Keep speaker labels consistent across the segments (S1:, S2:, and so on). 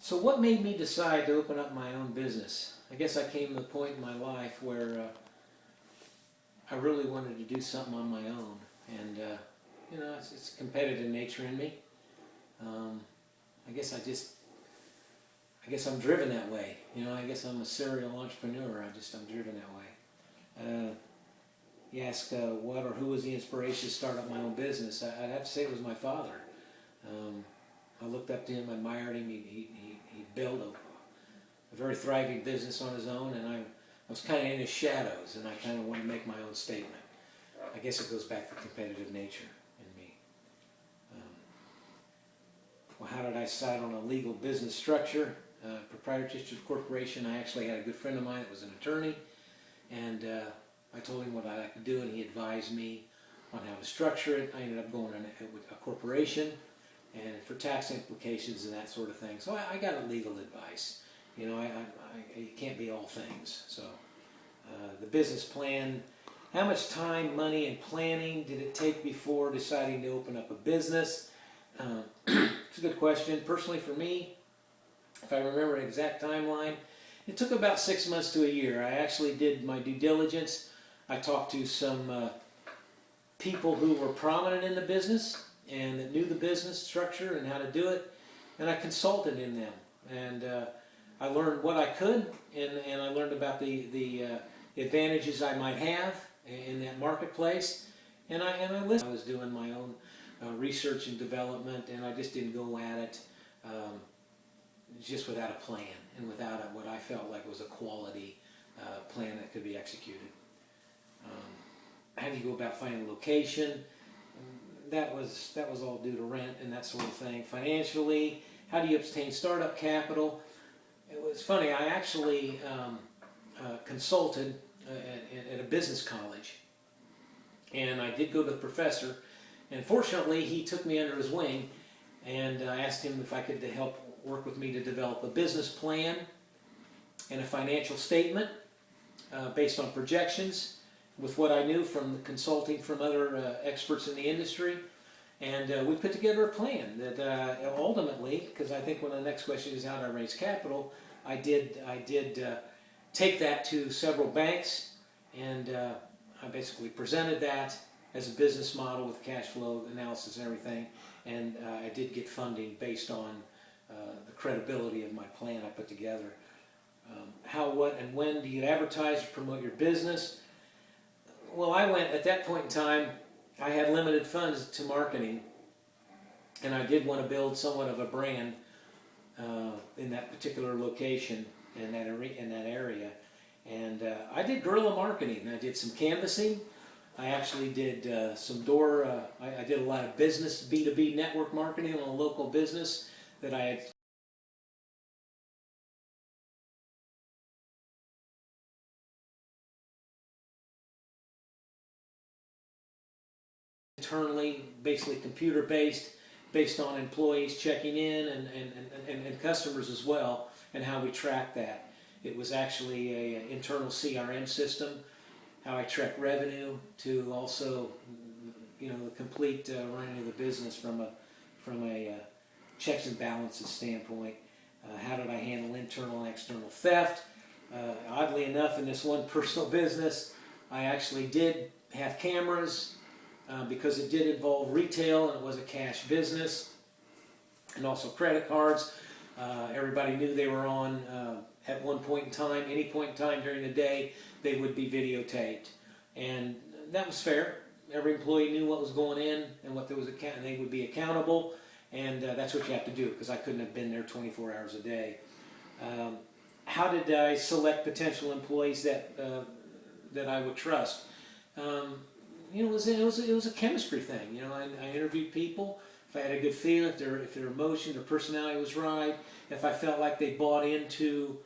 S1: So what made me decide to open up my own business? I guess I came to the point in my life where I really wanted to do something on my own. And, you know, it's competitive nature in me. I guess I'm driven that way. You know, I guess I'm a serial entrepreneur. I'm driven that way. You ask what or who was the inspiration to start up my own business? I'd have to say it was my father. I looked up to him, admired him. He built a very thriving business on his own, and I was kind of in his shadows, and I kind of wanted to make my own statement. I guess it goes back to competitive nature in me. Well, how did I decide on a legal business structure? Proprietorship corporation. I actually had a good friend of mine that was an attorney, and I told him what I'd like to do, and he advised me on how to structure it. I ended up going on a corporation, and for tax implications and that sort of thing. So I got a legal advice. You know, you can't be all things. So the business plan, how much time, money, and planning did it take before deciding to open up a business? It's a good question. Personally, for me, if I remember an exact timeline, it took about 6 months to a year. I actually did my due diligence. I talked to some people who were prominent in the business and that knew the business structure and how to do it, and I consulted in them. And I learned what I could, and I learned about the advantages I might have in that marketplace, and I listened. I was doing my own research and development, and I just didn't go at it just without a plan and without what I felt like was a quality plan that could be executed. How do you go about finding a location? That was all due to rent and that sort of thing. Financially, how do you obtain startup capital? It was funny. I actually consulted at a business college, and I did go to the professor. And fortunately, he took me under his wing, and I asked him if I could help work with me to develop a business plan and a financial statement based on projections with what I knew from the consulting from other experts in the industry. And we put together a plan that ultimately, because I think one of the next questions is how do I raise capital, I did take that to several banks, and I basically presented that as a business model with cash flow analysis and everything, and I did get funding based on the credibility of my plan I put together. How, what, and when do you advertise or promote your business? Well, at that point in time, I had limited funds to marketing, and I did want to build somewhat of a brand in that particular location, in that area. And I did guerrilla marketing. I did some canvassing. I actually did I did a lot of business, B2B network marketing on a local business that I had internally, basically computer-based, based on employees checking in and customers as well, and how we track that. It was actually an internal CRM system, how I track revenue, to also, you know, the complete running of the business from a checks and balances standpoint. How did I handle internal and external theft? Oddly enough, in this one personal business, I actually did have cameras because it did involve retail and it was a cash business, and also credit cards. Everybody knew they were on at one point in time, any point in time during the day, they would be videotaped, and that was fair. Every employee knew what was going in and what there was and they would be accountable, and that's what you have to do, because I couldn't have been there 24 hours a day. How did I select potential employees that I would trust? You know, it was a chemistry thing. You know, I interviewed people. If I had a good feeling, if their emotion, their personality was right, if I felt like they bought into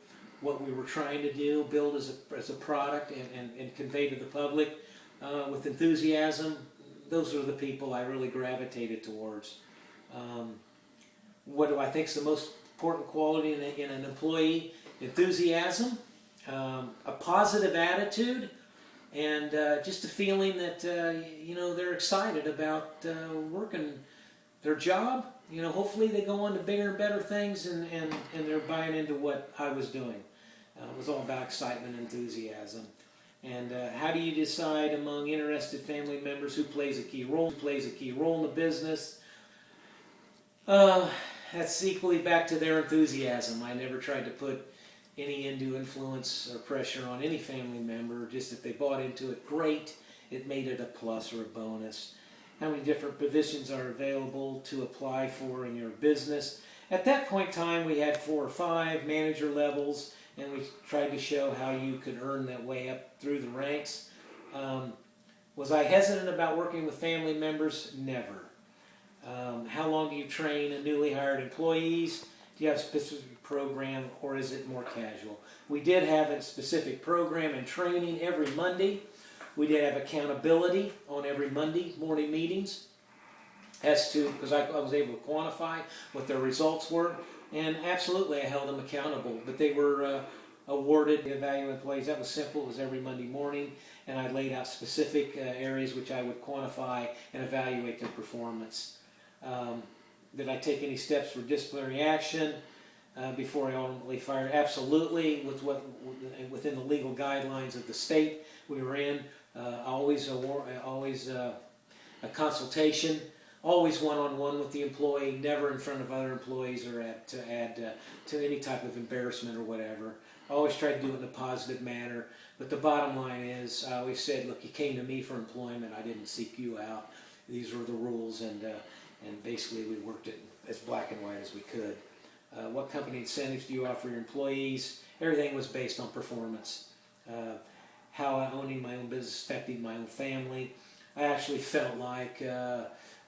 S1: what we were trying to do, build as a product and convey to the public with enthusiasm, those are the people I really gravitated towards. What do I think is the most important quality in an employee? Enthusiasm, a positive attitude, and just a feeling that you know, they're excited about working their job hopefully they go on to bigger and better things, and they're buying into what I was doing. It was all about excitement and enthusiasm. And how do you decide among interested family members who plays a key role in the business? That's equally back to their enthusiasm. I never tried to put any undue influence or pressure on any family member. Just if they bought into it, great. It made it a plus or a bonus. How many different positions are available to apply for in your business? At that point in time, we had 4 or 5 manager levels, and we tried to show how you could earn that way up through the ranks. Was I hesitant about working with family members? Never. How long do you train a newly hired employees? Do you have a specific program, or is it more casual? We did have a specific program and training every Monday. We did have accountability on every Monday morning meetings as to, because I was able to quantify what their results were, and absolutely I held them accountable, but they were awarded value employees. That was simple. It was every Monday morning, and I laid out specific areas which I would quantify and evaluate their performance. Did I take any steps for disciplinary action before I ultimately fired? Absolutely, within the legal guidelines of the state we were in. Always a consultation, always one-on-one with the employee, never in front of other employees or to add to any type of embarrassment or whatever. I always tried to do it in a positive manner, but the bottom line is, I always said, look, you came to me for employment, I didn't seek you out. These were the rules, and basically we worked it as black and white as we could. What company incentives do you offer your employees? Everything was based on performance. How owning my own business affected my own family. I actually felt like,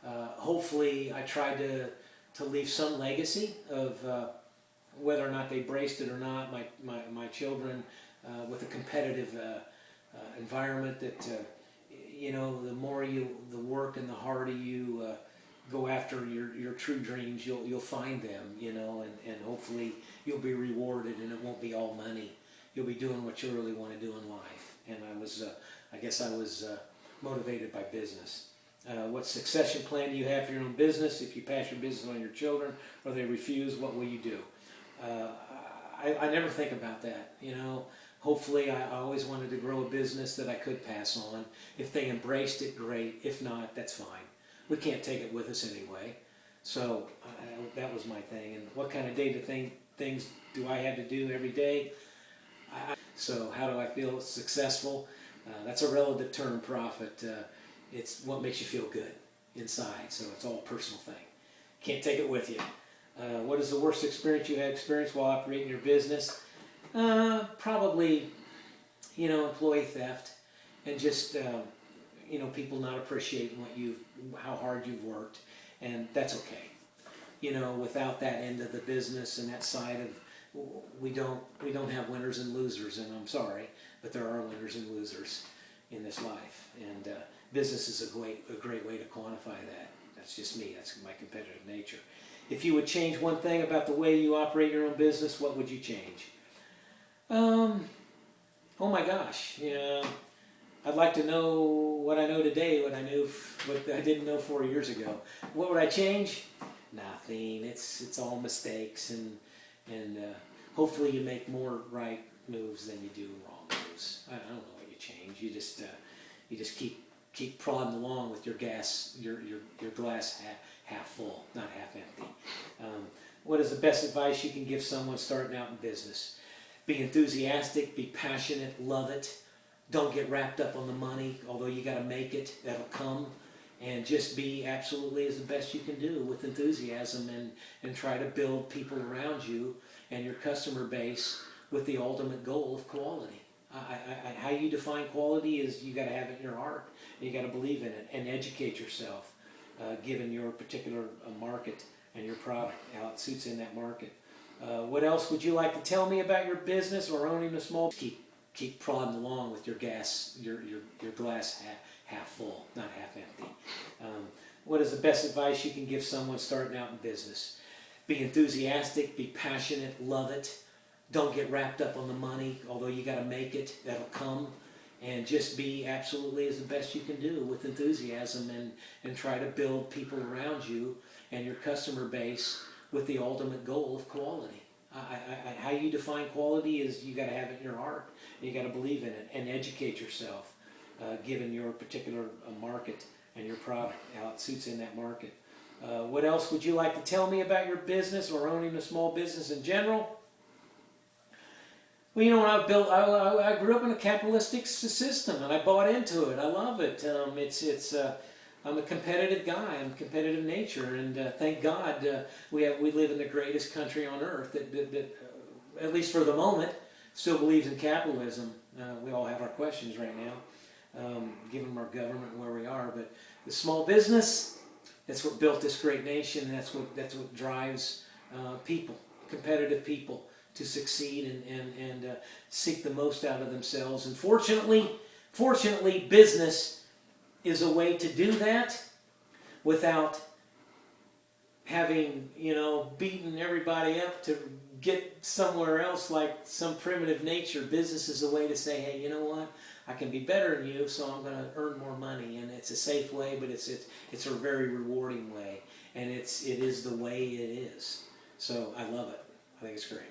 S1: hopefully I tried to leave some legacy of whether or not they embraced it or not, my children, with a competitive environment that, the more the work and the harder you go after your true dreams, you'll find them, and hopefully you'll be rewarded, and it won't be all money. You'll be doing what you really want to do in life. And I guess I was motivated by business. What succession plan do you have for your own business? If you pass your business on your children or they refuse, what will you do? I never think about that, Hopefully I always wanted to grow a business that I could pass on. If they embraced it, great. If not, that's fine. We can't take it with us anyway. So that was my thing. And what kind of day-to-day things do I have to do every day? So how do I feel successful? That's a relative term, Prophet. It's what makes you feel good inside. So it's all a personal thing. Can't take it with you. What is the worst experience you had experienced while operating your business? Probably, employee theft, and just people not appreciating how hard you've worked, and that's okay. Without that end of the business and that side of, we don't have winners and losers, and I'm sorry, but there are winners and losers in this life, and business is a great way to quantify that. That's just me. That's my competitive nature. If you would change one thing about the way you operate your own business, what would you change? Oh my gosh, I'd like to know what I know today, what I didn't know 4 years ago. What would I change? Nothing. It's all mistakes, and hopefully you make more right moves than you do wrong moves. I don't know what you change. You just keep plodding along with your glass half full, not half empty. What is the best advice you can give someone starting out in business? Be enthusiastic, be passionate, love it. Don't get wrapped up on the money, although you got to make it, that'll come. And just be absolutely as the best you can do with enthusiasm, and try to build people around you and your customer base with the ultimate goal of quality. How you define quality is you got to have it in your heart, and you got to believe in it, and educate yourself, given your particular market and your product, how it suits in that market. What else would you like to tell me about your business or owning a small? Keep plodding along with your glass half full, not half empty. What is the best advice you can give someone starting out in business? Be enthusiastic, be passionate, love it. Don't get wrapped up on the money, although you got to make it, that'll come. And just be absolutely as the best you can do with enthusiasm, and try to build people around you and your customer base with the ultimate goal of quality. How you define quality is you got to have it in your heart. You got to believe in it and educate yourself, given your particular market and your product, how it suits in that market. What else would you like to tell me about your business or owning a small business in general? Well, you know, I grew up in a capitalistic system, and I bought into it. I love it. I'm a competitive guy. I'm a competitive nature, and thank God we live in the greatest country on earth that at least for the moment, still believes in capitalism. We all have our questions right now, given our government and where we are. But the small business, that's what built this great nation. That's what drives people, competitive people, to succeed and seek the most out of themselves. And fortunately, business is a way to do that without having, beaten everybody up to get somewhere else like some primitive nature. Business is a way to say, hey, you know what? I can be better than you, so I'm going to earn more money. And it's a safe way, but it's a very rewarding way. And it is the way it is. So I love it. I think it's great.